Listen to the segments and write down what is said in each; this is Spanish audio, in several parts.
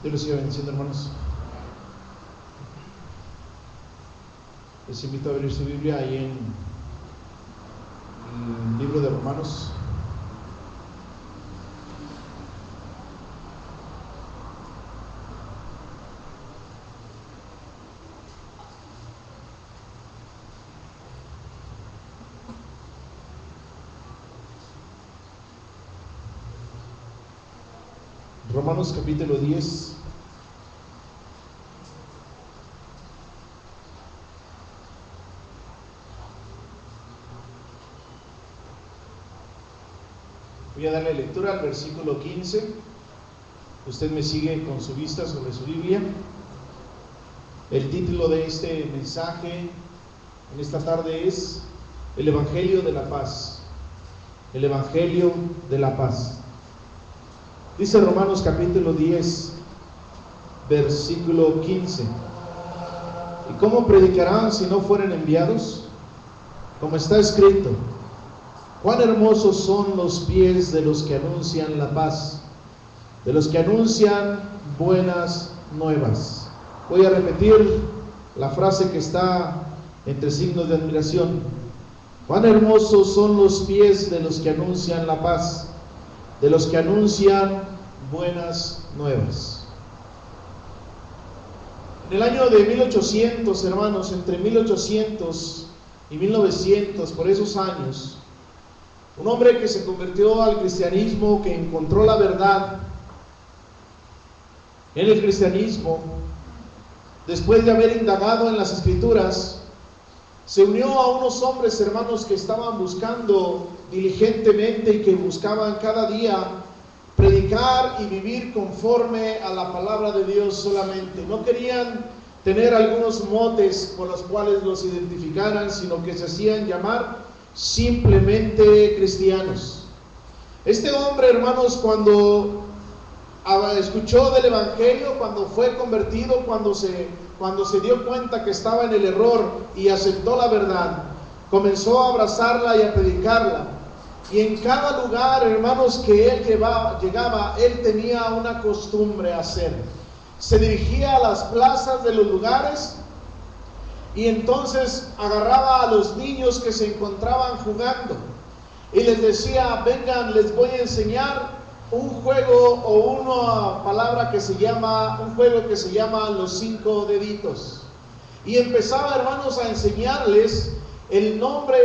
Dios les siga bendiciendo, hermanos. Les invito a abrir su Biblia ahí en el libro de Romanos. Romanos capítulo 10. Voy a darle lectura al versículo 15. Usted me sigue con su vista sobre su Biblia. El título de este mensaje en esta tarde es El Evangelio de la Paz. El Evangelio de la Paz. Dice Romanos capítulo 10, versículo 15. ¿Y cómo predicarán si no fueren enviados? Como está escrito: cuán hermosos son los pies de los que anuncian la paz, de los que anuncian buenas nuevas. Voy a repetir la frase que está entre signos de admiración. Cuán hermosos son los pies de los que anuncian la paz, de los que anuncian buenas nuevas. En el año de 1800, hermanos, entre 1800 y 1900, por esos años, un hombre que se convirtió al cristianismo, que encontró la verdad en el cristianismo, después de haber indagado en las Escrituras, se unió a unos hombres, hermanos, que estaban buscando diligentemente y que buscaban cada día predicar y vivir conforme a la palabra de Dios solamente. No querían tener algunos motes con los cuales los identificaran, sino que se hacían llamar simplemente cristianos. Este hombre, hermanos, cuando escuchó del Evangelio, cuando fue convertido, cuando se dio cuenta que estaba en el error y aceptó la verdad, comenzó a abrazarla y a predicarla. Y en cada lugar, hermanos, que él llegaba, él tenía una costumbre hacer. Se dirigía a las plazas de los lugares y entonces agarraba a los niños que se encontraban jugando y les decía: vengan, les voy a enseñar un juego o una palabra que se llama, un juego que se llama los 5 deditos. Y empezaba, hermanos, a enseñarles el nombre,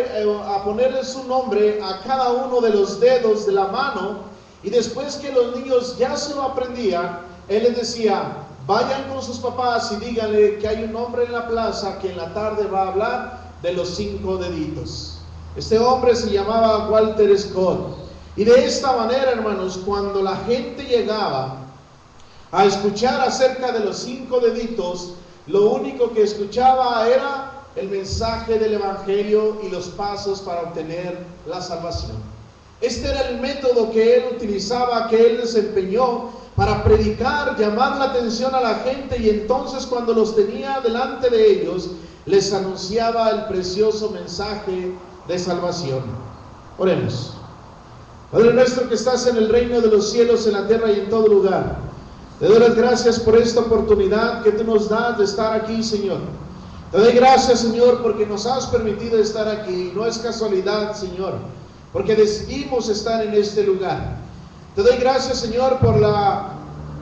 a ponerles un nombre a cada uno de los dedos de la mano. Y después que los niños ya se lo aprendían, él les decía: vayan con sus papás y díganle que hay un hombre en la plaza que en la tarde va a hablar de los 5 deditos. Este hombre se llamaba Walter Scott. Y de esta manera, hermanos, cuando la gente llegaba a escuchar acerca de los 5 deditos, lo único que escuchaba era el mensaje del Evangelio y los pasos para obtener la salvación. Este era el método que él utilizaba, que él desempeñó para predicar, llamar la atención a la gente, y entonces cuando los tenía delante de ellos, les anunciaba el precioso mensaje de salvación. Oremos. Padre nuestro que estás en el reino de los cielos, en la tierra y en todo lugar, te doy las gracias por esta oportunidad que tú nos das de estar aquí, Señor. Te doy gracias, Señor, porque nos has permitido estar aquí. No es casualidad, Señor, porque decidimos estar en este lugar. Te doy gracias, Señor, por la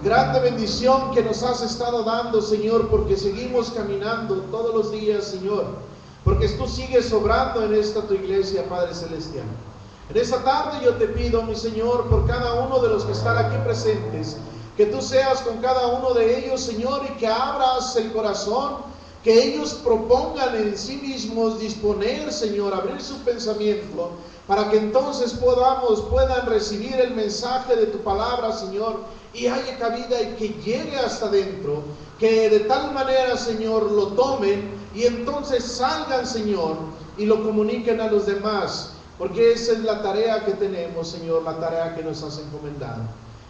grande bendición que nos has estado dando, Señor, porque seguimos caminando todos los días, Señor, porque tú sigues obrando en esta tu iglesia, Padre Celestial. En esta tarde yo te pido, mi Señor, por cada uno de los que están aquí presentes, que tú seas con cada uno de ellos, Señor, y que abras el corazón, que ellos propongan en sí mismos disponer, Señor, abrir su pensamiento, para que entonces puedan recibir el mensaje de tu palabra, Señor, y haya cabida y que llegue hasta dentro, que de tal manera, Señor, lo tomen y entonces salgan, Señor, y lo comuniquen a los demás, porque esa es la tarea que tenemos, Señor, la tarea que nos has encomendado.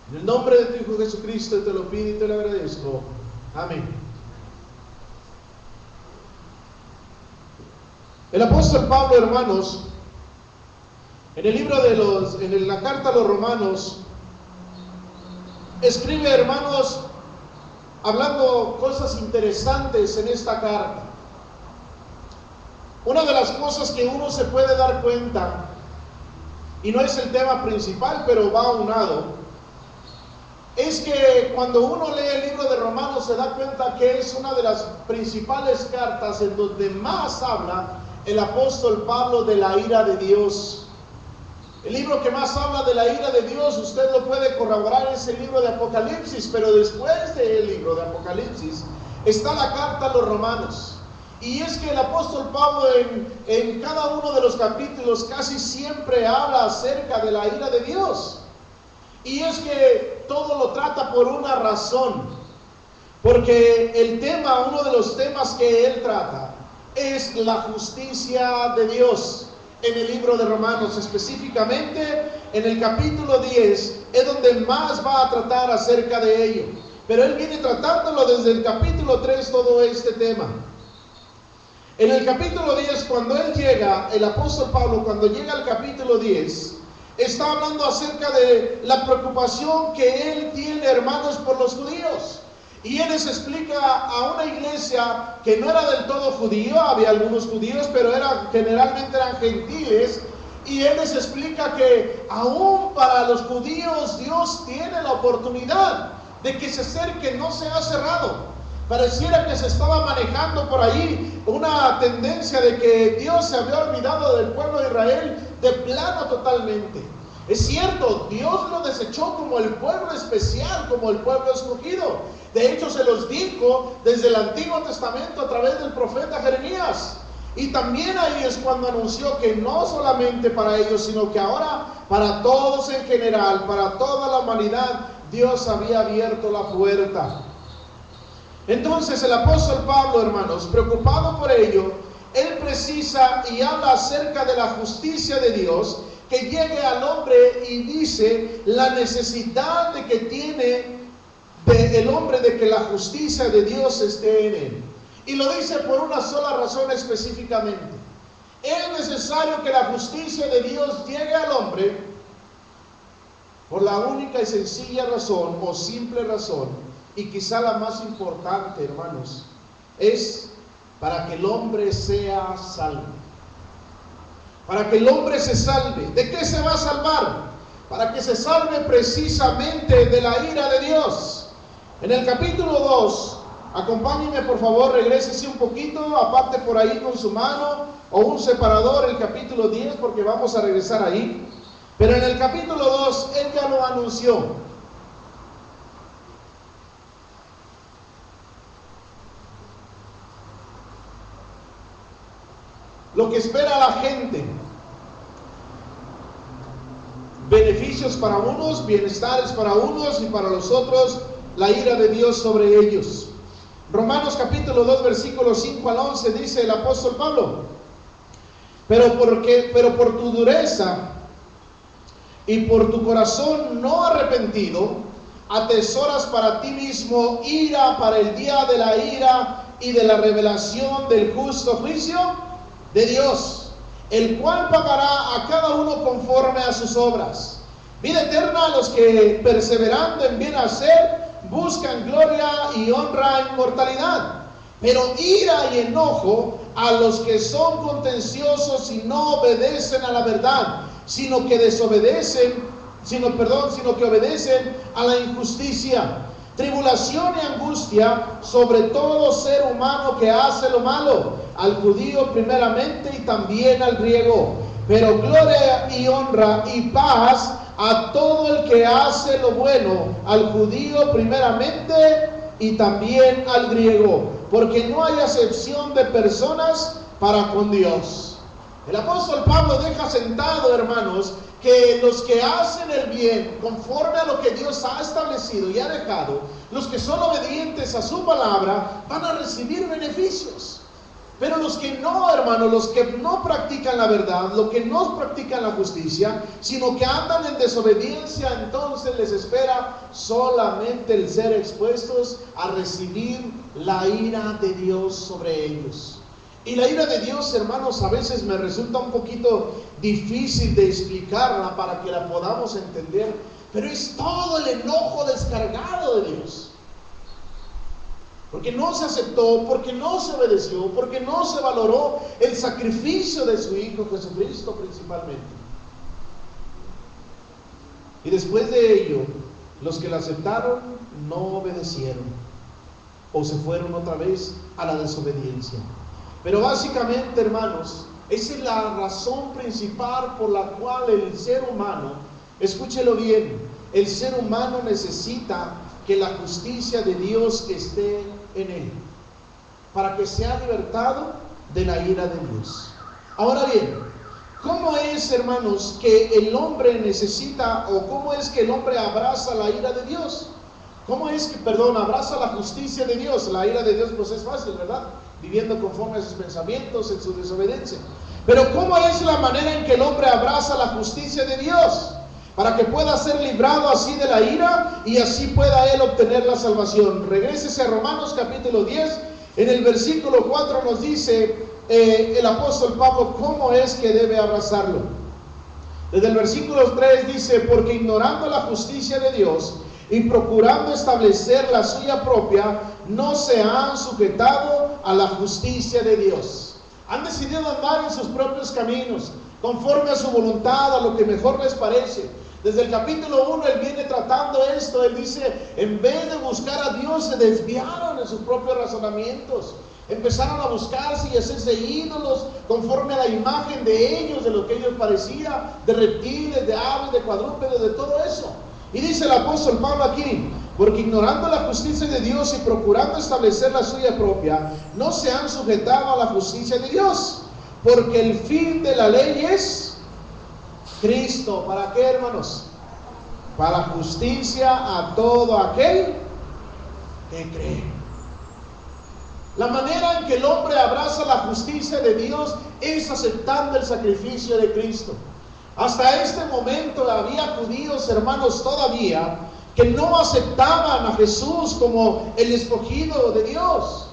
En el nombre de tu Hijo Jesucristo te lo pido y te lo agradezco. Amén. El apóstol Pablo, hermanos, en la carta a los Romanos, escribe, hermanos, hablando cosas interesantes en esta carta. Una de las cosas que uno se puede dar cuenta, y no es el tema principal, pero va aunado, es que cuando uno lee el libro de Romanos se da cuenta que es una de las principales cartas en donde más habla el apóstol Pablo de la ira de Dios. El libro que más habla de la ira de Dios, usted lo puede corroborar, es el libro de Apocalipsis, pero después del libro de Apocalipsis está la carta a los Romanos. Y es que el apóstol Pablo en cada uno de los capítulos casi siempre habla acerca de la ira de Dios. Y es que todo lo trata por una razón, porque el tema, uno de los temas que él trata es la justicia de Dios. En el libro de Romanos, específicamente en el capítulo 10, es donde más va a tratar acerca de ello. Pero él viene tratándolo desde el capítulo 3, todo este tema. En el capítulo 10, cuando él llega, el apóstol Pablo, cuando llega al capítulo 10, está hablando acerca de la preocupación que él tiene, hermanos, por los judíos. Y él les explica a una iglesia que no era del todo judío, había algunos judíos, pero generalmente eran gentiles. Y él les explica que aún para los judíos Dios tiene la oportunidad de que se acerquen, no se ha cerrado. Pareciera que se estaba manejando por ahí una tendencia de que Dios se había olvidado del pueblo de Israel de plano totalmente. Es cierto, Dios lo desechó como el pueblo especial, como el pueblo escogido. De hecho, se los dijo desde el Antiguo Testamento a través del profeta Jeremías. Y también ahí es cuando anunció que no solamente para ellos, sino que ahora para todos en general, para toda la humanidad, Dios había abierto la puerta. Entonces el apóstol Pablo, hermanos, preocupado por ello, él precisa y habla acerca de la justicia de Dios, que llegue al hombre y dice la necesidad de que tiene el hombre de que la justicia de Dios esté en él. Y lo dice por una sola razón específicamente. Es necesario que la justicia de Dios llegue al hombre por la única y sencilla razón, o simple razón, y quizá la más importante, hermanos, es para que el hombre sea salvo. Para que el hombre se salve. ¿De qué se va a salvar? Para que se salve precisamente de la ira de Dios. En el capítulo 2, acompáñenme por favor, regrésese un poquito, aparte por ahí con su mano o un separador, el capítulo 10, porque vamos a regresar ahí. Pero en el capítulo 2, él ya lo anunció. Lo que espera la gente: beneficios para unos, bienestares para unos, y para los otros la ira de Dios sobre ellos. Romanos capítulo 2, versículos 5 al 11, dice el apóstol Pablo: pero por tu dureza y por tu corazón no arrepentido, atesoras para ti mismo ira para el día de la ira y de la revelación del justo juicio de Dios, el cual pagará a cada uno conforme a sus obras. Vida eterna a los que, perseverando en bien hacer, buscan gloria y honra e inmortalidad. Pero ira y enojo a los que son contenciosos y no obedecen a la verdad, sino que obedecen a la injusticia. Tribulación y angustia sobre todo ser humano que hace lo malo, al judío primeramente y también al griego. Pero gloria y honra y paz a todo el que hace lo bueno, al judío primeramente y también al griego, porque no hay acepción de personas para con Dios. El apóstol Pablo deja sentado, hermanos, que los que hacen el bien conforme a lo que Dios ha establecido y ha dejado, los que son obedientes a su palabra, van a recibir beneficios. Pero los que no, hermanos, los que no practican la verdad, los que no practican la justicia, sino que andan en desobediencia, entonces les espera solamente el ser expuestos a recibir la ira de Dios sobre ellos. Y la ira de Dios, hermanos, a veces me resulta un poquito difícil de explicarla para que la podamos entender, pero es todo el enojo descargado de Dios. porque no se aceptó, porque no se obedeció, porque no se valoró el sacrificio de su Hijo Jesucristo principalmente. Y después de ello, los que lo aceptaron no obedecieron, o se fueron otra vez a la desobediencia. Pero básicamente, hermanos, esa es la razón principal por la cual el ser humano, escúchelo bien, el ser humano necesita que la justicia de Dios esté en él, para que sea libertado de la ira de Dios. Ahora bien, ¿cómo es, hermanos, que el hombre necesita, o cómo es que el hombre abraza la ira de Dios? ¿Cómo es que, abraza la justicia de Dios? La ira de Dios pues es fácil, ¿verdad? Viviendo conforme a sus pensamientos, en su desobediencia. Pero ¿cómo es la manera en que el hombre abraza la justicia de Dios? Para que pueda ser librado así de la ira y así pueda él obtener la salvación. Regrésese a Romanos capítulo 10, en el versículo 4 nos dice el apóstol Pablo cómo es que debe abrazarlo. Desde el versículo 3 dice: porque ignorando la justicia de Dios y procurando establecer la suya propia, no se han sujetado a la justicia de Dios. Han decidido andar en sus propios caminos, conforme a su voluntad, a lo que mejor les parece. Desde el capítulo 1 él viene tratando esto. Él dice, en vez de buscar a Dios, se desviaron en sus propios razonamientos. Empezaron a buscarse y hacerse ídolos conforme a la imagen de ellos, de lo que ellos parecía, de reptiles, de aves, de cuadrúpedos, de todo eso. Y dice el apóstol Pablo aquí: porque ignorando la justicia de Dios y procurando establecer la suya propia, no se han sujetado a la justicia de Dios. Porque el fin de la ley es Cristo. ¿Para qué, hermanos? Para justicia a todo aquel que cree. La manera en que el hombre abraza la justicia de Dios es aceptando el sacrificio de Cristo. Hasta este momento había judíos, hermanos, todavía que no aceptaban a Jesús como el escogido de Dios,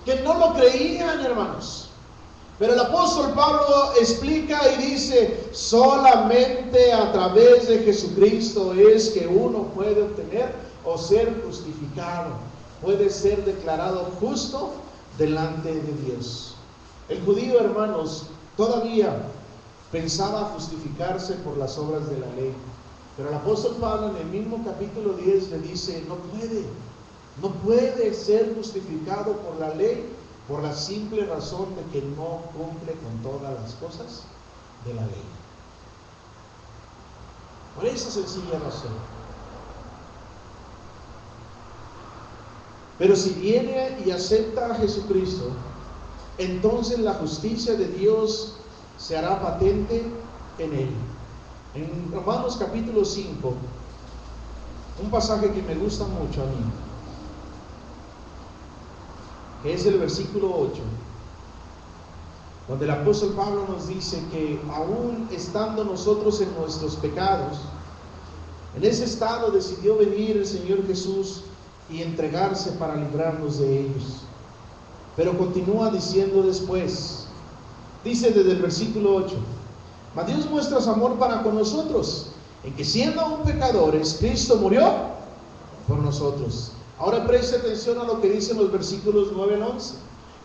que no lo creían, hermanos. Pero el apóstol Pablo explica y dice: solamente a través de Jesucristo es que uno puede obtener o ser justificado, puede ser declarado justo delante de Dios. El judío, hermanos, todavía pensaba justificarse por las obras de la ley. Pero el apóstol Pablo en el mismo capítulo 10 le dice: no puede ser justificado por la ley, por la simple razón de que no cumple con todas las cosas de la ley. Por esa sencilla razón. Pero si viene y acepta a Jesucristo, entonces la justicia de Dios se hará patente en él. En Romanos capítulo 5, un pasaje que me gusta mucho a mí, que es el versículo 8, donde el apóstol Pablo nos dice que aún estando nosotros en nuestros pecados, en ese estado decidió venir el Señor Jesús y entregarse para librarnos de ellos. Pero continúa diciendo después, dice desde el versículo 8: mas Dios muestra su amor para con nosotros, en que siendo aún pecadores, Cristo murió por nosotros. Ahora preste atención a lo que dicen los versículos 9 al 11.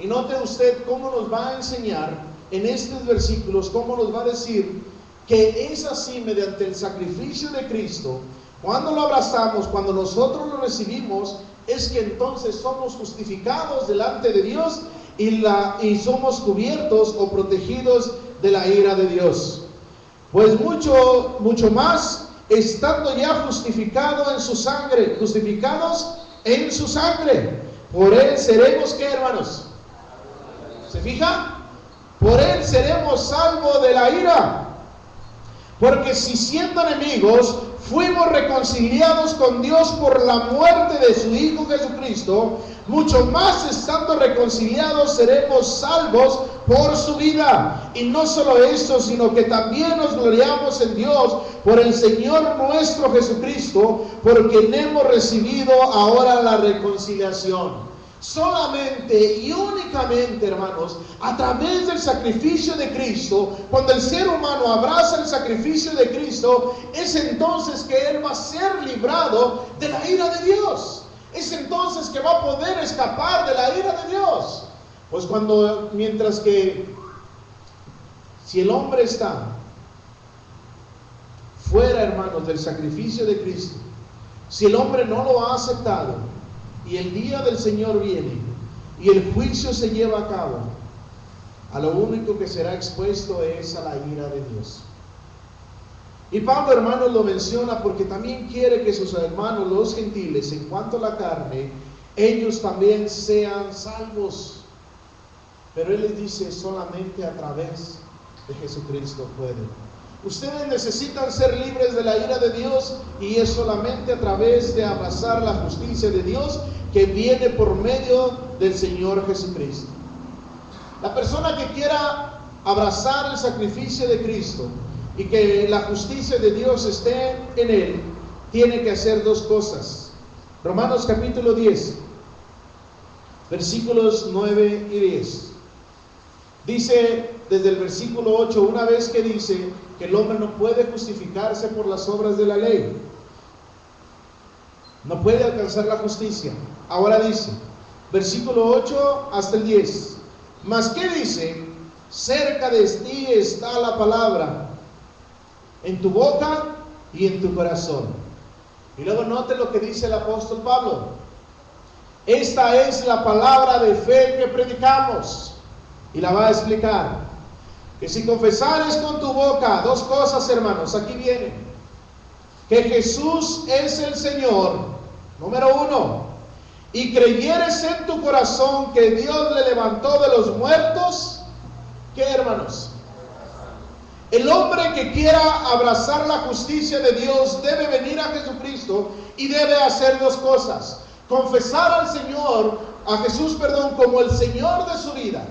Y note usted cómo nos va a enseñar en estos versículos, cómo nos va a decir que es así mediante el sacrificio de Cristo. Cuando lo abrazamos, cuando nosotros lo recibimos, es que entonces somos justificados delante de Dios y somos cubiertos o protegidos de la ira de Dios. Pues mucho más, estando ya justificados en su sangre, por él seremos, ¿qué, hermanos? ¿Se fija? Por él seremos salvos de la ira. Porque si siendo enemigos fuimos reconciliados con Dios por la muerte de su Hijo Jesucristo, mucho más estando reconciliados seremos salvos por su vida. Y no solo esto, sino que también nos gloriamos en Dios por el Señor nuestro Jesucristo, por quien hemos recibido ahora la reconciliación. Solamente y únicamente, hermanos, a través del sacrificio de Cristo, cuando el ser humano abraza el sacrificio de Cristo, es entonces que él va a ser librado de la ira de Dios. es entonces que va a poder escapar de la ira de Dios. Pues mientras que si el hombre está fuera, hermanos, del sacrificio de Cristo, si el hombre no lo ha aceptado y el día del Señor viene y el juicio se lleva a cabo, a lo único que será expuesto es a la ira de Dios. Y Pablo, hermanos, lo menciona porque también quiere que sus hermanos, los gentiles, en cuanto a la carne, ellos también sean salvos. Pero él les dice, solamente a través de Jesucristo pueden. Ustedes necesitan ser libres de la ira de Dios, y es solamente a través de abrazar la justicia de Dios que viene por medio del Señor Jesucristo. La persona que quiera abrazar el sacrificio de Cristo y que la justicia de Dios esté en él, tiene que hacer dos cosas. Romanos capítulo 10, versículos 9 y 10. Dice desde el versículo 8, una vez que dice que el hombre no puede justificarse por las obras de la ley, no puede alcanzar la justicia. Ahora dice, versículo 8 hasta el 10. Mas ¿qué dice? Cerca de ti está la palabra, en tu boca y en tu corazón. Y luego note lo que dice el apóstol Pablo. Esta es la palabra de fe que predicamos. Y la va a explicar. Que si confesares con tu boca, dos cosas, hermanos, aquí vienen. Que Jesús es el Señor, número uno. Y creyeres en tu corazón que Dios le levantó de los muertos, ¿qué, hermanos? El hombre que quiera abrazar la justicia de Dios debe venir a Jesucristo y debe hacer dos cosas: confesar al Señor, a Jesús, como el Señor de su vida.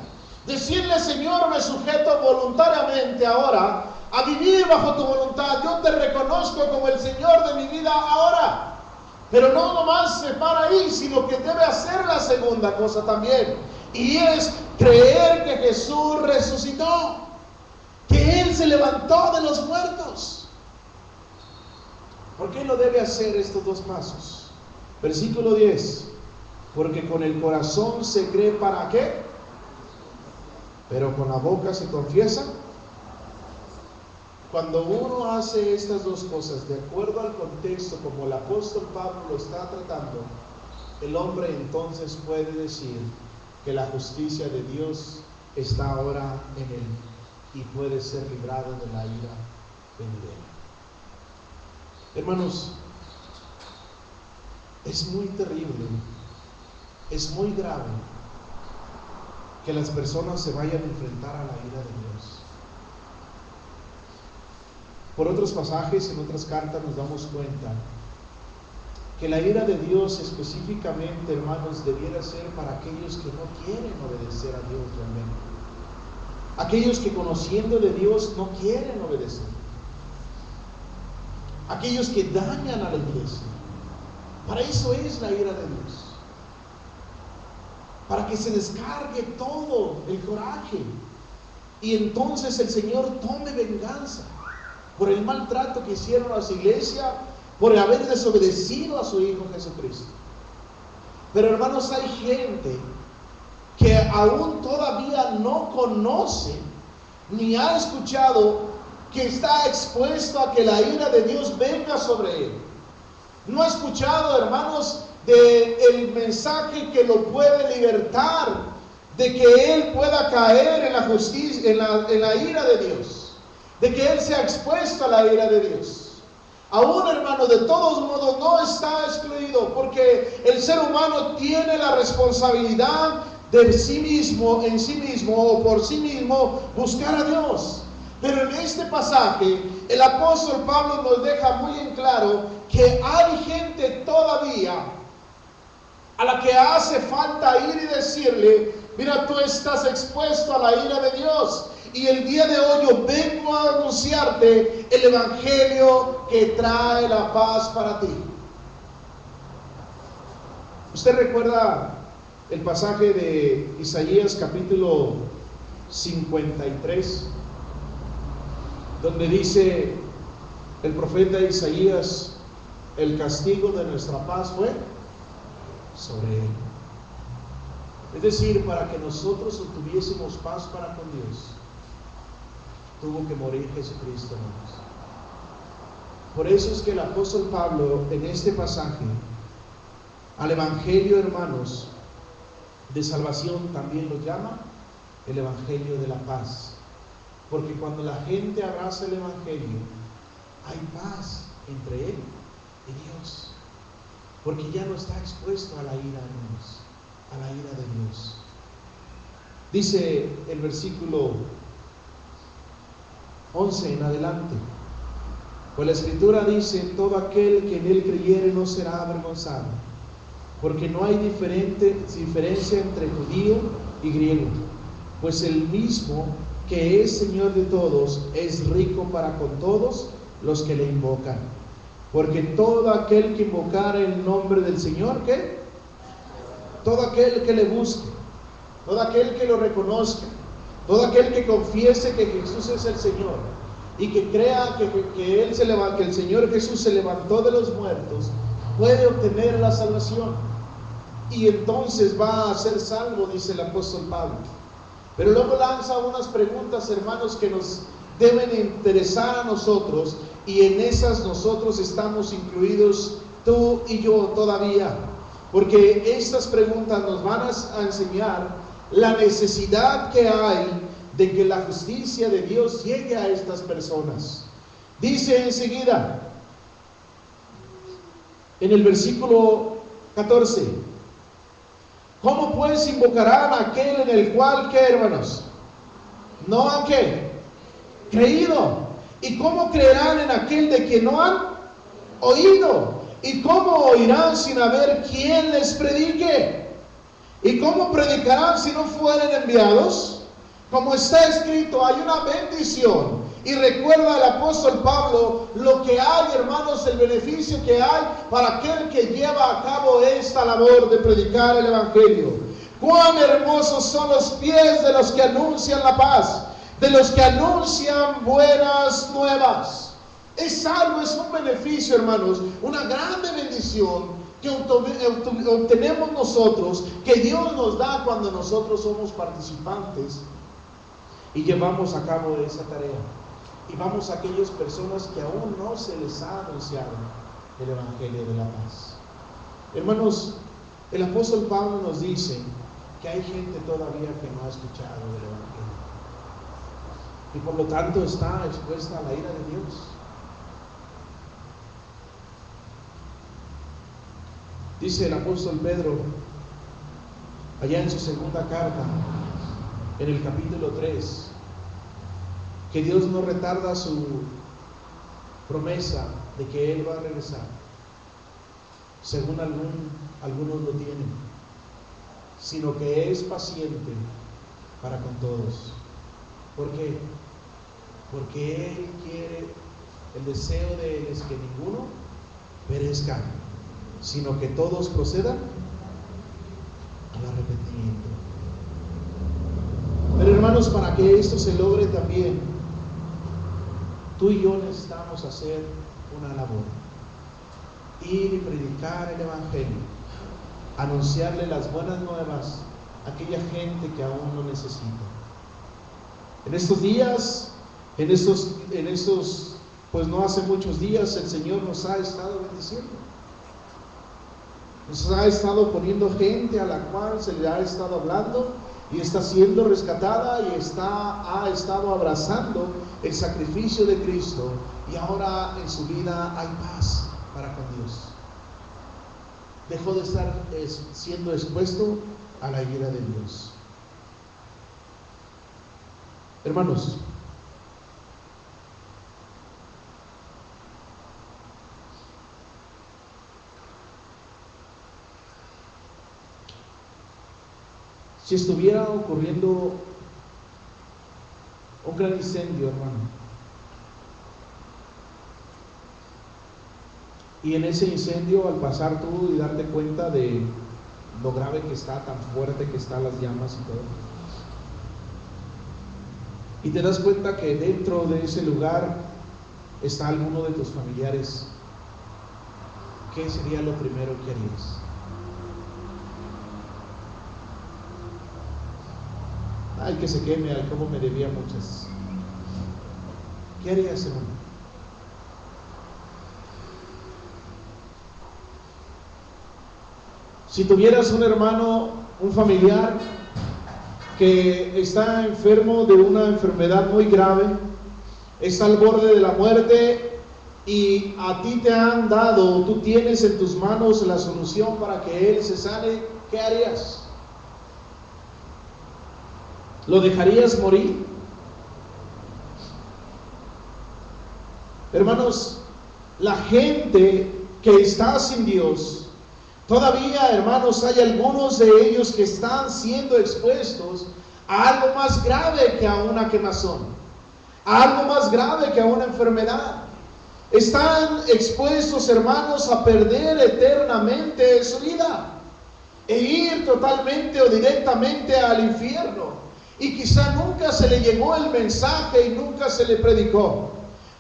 Decirle: Señor, me sujeto voluntariamente ahora a vivir bajo tu voluntad. Yo te reconozco como el Señor de mi vida ahora. Pero no nomás se para ahí, sino que debe hacer la segunda cosa también, y es creer que Jesús resucitó, que Él se levantó de los muertos. ¿Por qué no debe hacer estos dos pasos? Versículo 10. Porque con el corazón se cree para qué, pero con la boca se confiesa. Cuando uno hace estas dos cosas de acuerdo al contexto como el apóstol Pablo lo está tratando, el hombre entonces puede decir que la justicia de Dios está ahora en él y puede ser librado de la ira venidera. Hermanos, es muy terrible, es muy grave que las personas se vayan a enfrentar a la ira de Dios. Por otros pasajes, en otras cartas, nos damos cuenta que la ira de Dios específicamente, hermanos, debiera ser para aquellos que no quieren obedecer a Dios realmente. Aquellos que conociendo de Dios no quieren obedecer. Aquellos que dañan a la iglesia. Para eso es la ira de Dios. Para que se descargue todo el coraje y entonces el Señor tome venganza por el maltrato que hicieron a su iglesia, por haber desobedecido a su Hijo Jesucristo. Pero hermanos, hay gente que aún todavía no conoce ni ha escuchado que está expuesto a que la ira de Dios venga sobre él. No ha escuchado, hermanos, del mensaje que lo puede libertar de que él pueda caer en la justicia, en la ira de Dios, de que él sea expuesto a la ira de Dios. Aún, hermano, de todos modos no está excluido, porque el ser humano tiene la responsabilidad de sí mismo, en sí mismo o por sí mismo, buscar a Dios. Pero en este pasaje el apóstol Pablo nos deja muy en claro que hay gente todavía a la que hace falta ir y decirle: mira, tú estás expuesto a la ira de Dios, y el día de hoy yo vengo a anunciarte el evangelio que trae la paz para ti. ¿Usted recuerda el pasaje de Isaías capítulo 53? Donde dice el profeta Isaías: el castigo de nuestra paz fue sobre él. Es decir, para que nosotros obtuviésemos paz para con Dios, tuvo que morir Jesucristo, hermanos. Por eso es que el apóstol Pablo en este pasaje al evangelio, hermanos, de salvación también lo llama el evangelio de la paz. Porque cuando la gente abraza el evangelio, hay paz entre él y Dios. Porque ya no está expuesto a la ira, hermanos, a la ira de Dios. Dice el versículo 11 en adelante: pues la escritura dice, todo aquel que en él creyere no será avergonzado, porque no hay diferencia entre judío y griego, pues el mismo que es Señor de todos es rico para con todos los que le invocan. Porque todo aquel que invocare el nombre del Señor, ¿qué? Todo aquel que le busque, todo aquel que lo reconozca, todo aquel que confiese que Jesús es el Señor y que crea que el Señor Jesús se levantó de los muertos, puede obtener la salvación y entonces va a ser salvo, dice el apóstol Pablo. Pero luego lanza unas preguntas, hermanos, que nos deben interesar a nosotros, y en esas nosotros estamos incluidos, tú y yo todavía, porque estas preguntas nos van a enseñar la necesidad que hay de que la justicia de Dios llegue a estas personas. Dice enseguida en el versículo 14: ¿cómo pues invocarán a aquel en el cual, ¿qué, hermanos? No han, ¿qué? Creído. ¿Y cómo creerán en aquel de quien no han oído? ¿Y cómo oirán sin haber quien les predique? ¿Y cómo predicarán si no fueren enviados? Como está escrito, hay una bendición. Y recuerda el apóstol Pablo lo que hay, hermanos, el beneficio que hay para aquel que lleva a cabo esta labor de predicar el evangelio. Cuán hermosos son los pies de los que anuncian la paz, de los que anuncian buenas nuevas. Es algo, es un beneficio, hermanos, una grande bendición que obtenemos nosotros, que Dios nos da cuando nosotros somos participantes y llevamos a cabo esa tarea. Y vamos a aquellas personas que aún no se les ha anunciado el evangelio de la paz. Hermanos, el apóstol Pablo nos dice que hay gente todavía que no ha escuchado el evangelio y por lo tanto está expuesta a la ira de Dios. Dice el apóstol Pedro allá en su segunda carta, en el capítulo 3, que Dios no retarda su promesa de que Él va a regresar, según algunos lo tienen, sino que es paciente para con todos. ¿Por qué? Porque Él quiere, el deseo de Él es que ninguno perezca, sino que todos procedan al arrepentimiento. Pero hermanos, para que esto se logre también, tú y yo necesitamos hacer una labor: ir y predicar el evangelio, anunciarle las buenas nuevas a aquella gente que aún lo necesita. En estos días, pues no hace muchos días, el Señor nos ha estado bendiciendo. Nos ha estado poniendo gente a la cual se le ha estado hablando y está siendo rescatada y ha estado abrazando el sacrificio de Cristo, y ahora en su vida hay paz para con Dios. Dejó de estar siendo expuesto a la ira de Dios. Hermanos, si estuviera ocurriendo un gran incendio, hermano, y en ese incendio, al pasar tú y darte cuenta de lo grave que está, tan fuerte que están las llamas y todo, y te das cuenta que dentro de ese lugar está alguno de tus familiares, ¿qué sería lo primero que harías? Ay, que se queme, al cabo me debía muchas. ¿Qué harías, hermano? Si tuvieras un hermano, un familiar que está enfermo de una enfermedad muy grave, está al borde de la muerte y a ti te han dado, tú tienes en tus manos la solución para que él se sane, ¿qué harías? ¿Lo dejarías morir? Hermanos, la gente que está sin Dios, todavía, hermanos, hay algunos de ellos que están siendo expuestos a algo más grave que a una quemazón, a algo más grave que a una enfermedad. Están expuestos, hermanos, a perder eternamente su vida e ir totalmente o directamente al infierno. Y quizá nunca se le llegó el mensaje y nunca se le predicó.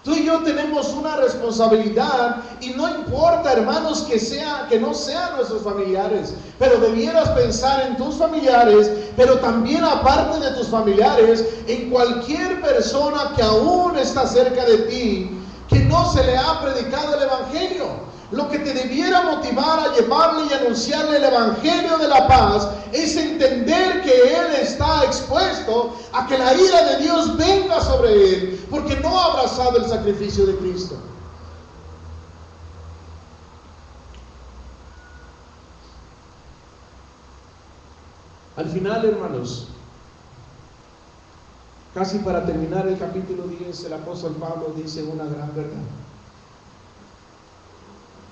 Tú y yo tenemos una responsabilidad, y no importa, hermanos, que no sean nuestros familiares, pero debieras pensar en tus familiares, pero también aparte de tus familiares, en cualquier persona que aún está cerca de ti, que no se le ha predicado el Evangelio. Lo que te debiera motivar a llevarle y anunciarle el Evangelio de la paz es entender que él está expuesto a que la ira de Dios venga sobre él, porque no ha abrazado el sacrificio de Cristo. Al final, hermanos, casi para terminar el capítulo 10, el apóstol Pablo dice una gran verdad.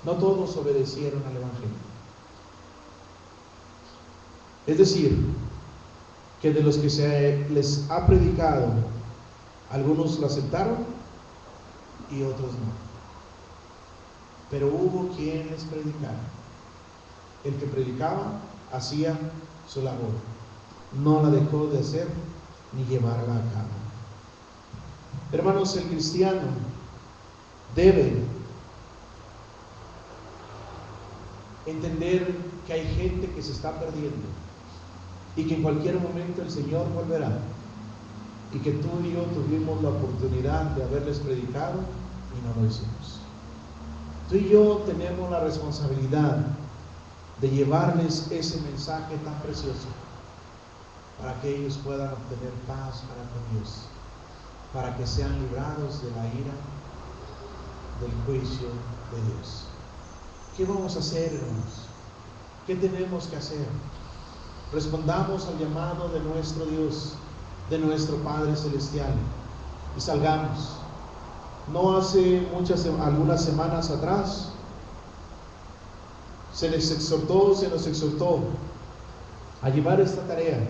No todos obedecieron al Evangelio. Es decir, que de los que se les ha predicado, algunos lo aceptaron y otros no. Pero hubo quienes predicaron. El que predicaba hacía su labor, no la dejó de hacer ni llevarla a cabo. Hermanos, el cristiano debe entender que hay gente que se está perdiendo y que en cualquier momento el Señor volverá, y que tú y yo tuvimos la oportunidad de haberles predicado y no lo hicimos. Tú y yo tenemos la responsabilidad de llevarles ese mensaje tan precioso para que ellos puedan obtener paz para con Dios, para que sean librados de la ira del juicio de Dios. ¿Qué vamos a hacer, hermanos? ¿Qué tenemos que hacer? Respondamos al llamado de nuestro Dios, de nuestro Padre Celestial, y salgamos. No hace algunas semanas atrás, se nos exhortó a llevar esta tarea.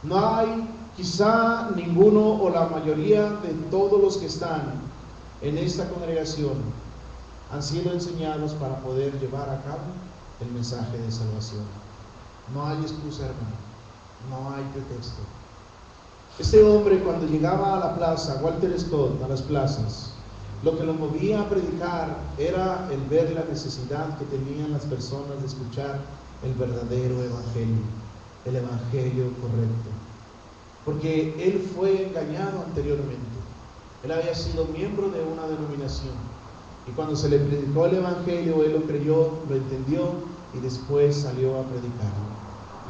No hay quizá ninguno o la mayoría de todos los que están en esta congregación han sido enseñados para poder llevar a cabo el mensaje de salvación. No hay excusa, hermano, no hay pretexto. Este hombre, cuando llegaba a la plaza, Walter Scott, a las plazas, lo que lo movía a predicar era el ver la necesidad que tenían las personas de escuchar el verdadero evangelio, el evangelio correcto. Porque él fue engañado anteriormente. Él había sido miembro de una denominación, y cuando se le predicó el evangelio, él lo creyó, lo entendió y después salió a predicarlo.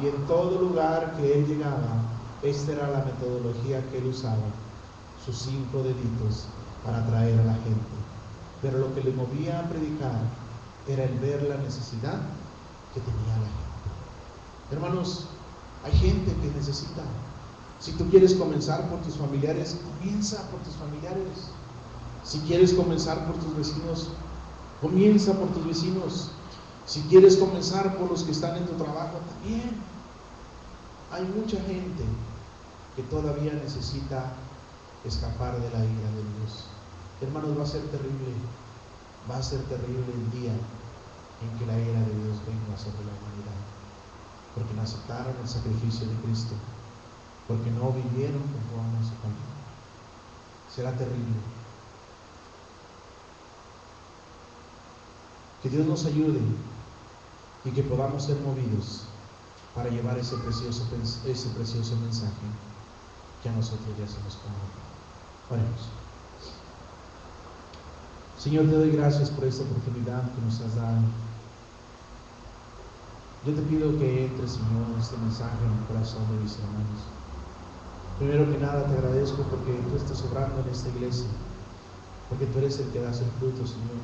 Y en todo lugar que él llegaba, esta era la metodología que él usaba, sus 5 deditos para atraer a la gente. Pero lo que le movía a predicar era el ver la necesidad que tenía la gente. Hermanos, hay gente que necesita. Si tú quieres comenzar por tus familiares, comienza por tus familiares. Si quieres comenzar por tus vecinos, comienza por tus vecinos. Si quieres comenzar por los que están en tu trabajo, también. Hay mucha gente que todavía necesita escapar de la ira de Dios. Hermanos, va a ser terrible el día en que la ira de Dios venga sobre la humanidad, porque no aceptaron el sacrificio de Cristo, porque no vivieron conforme a su palabra. Será terrible. Que Dios nos ayude y que podamos ser movidos para llevar ese precioso mensaje que a nosotros ya se nos comunica. Oremos. Señor, te doy gracias por esta oportunidad que nos has dado. Yo te pido que entre, Señor, este mensaje en el corazón de mis hermanos. Primero que nada te agradezco porque tú estás obrando en esta iglesia, porque tú eres el que das el fruto, Señor.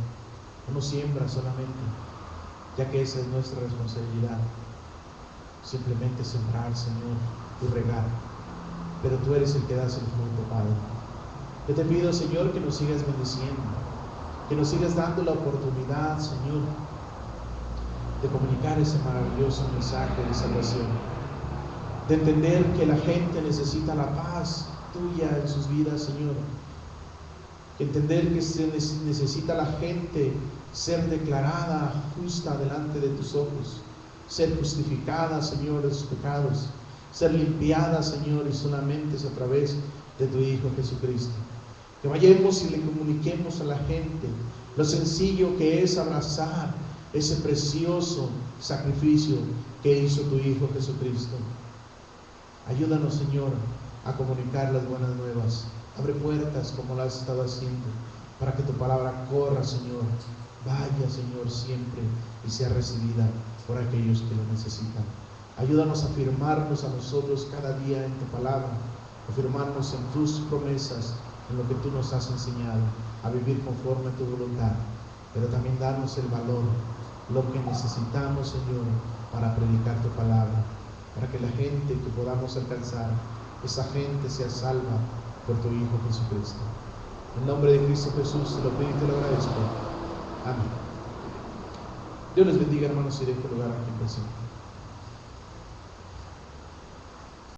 Tú no siembras solamente, ya que esa es nuestra responsabilidad. Simplemente sembrar, Señor, y regar, pero tú eres el que das el fruto, Padre. Yo te pido, Señor, que nos sigas bendiciendo, que nos sigas dando la oportunidad, Señor, de comunicar ese maravilloso mensaje de salvación, de entender que la gente necesita la paz tuya en sus vidas, Señor, entender que se necesita la gente ser declarada justa delante de tus ojos, ser justificada, Señor, de sus pecados, ser limpiada, Señor, y solamente es a través de tu Hijo Jesucristo. Que vayamos y le comuniquemos a la gente lo sencillo que es abrazar ese precioso sacrificio que hizo tu Hijo Jesucristo. Ayúdanos, Señor, a comunicar las buenas nuevas. Abre puertas como lo has estado haciendo, para que tu palabra corra, Señor. Vaya, Señor, siempre y sea recibida por aquellos que lo necesitan. Ayúdanos a afirmarnos a nosotros cada día en tu palabra, a afirmarnos en tus promesas, en lo que tú nos has enseñado, a vivir conforme a tu voluntad. Pero también danos el valor, lo que necesitamos, Señor, para predicar tu palabra, para que la gente que podamos alcanzar, esa gente sea salva por tu Hijo Jesucristo. En nombre de Cristo Jesús te lo pido y te lo agradezco. Amén. Dios les bendiga, hermanos, y dejo lugar aquí presente.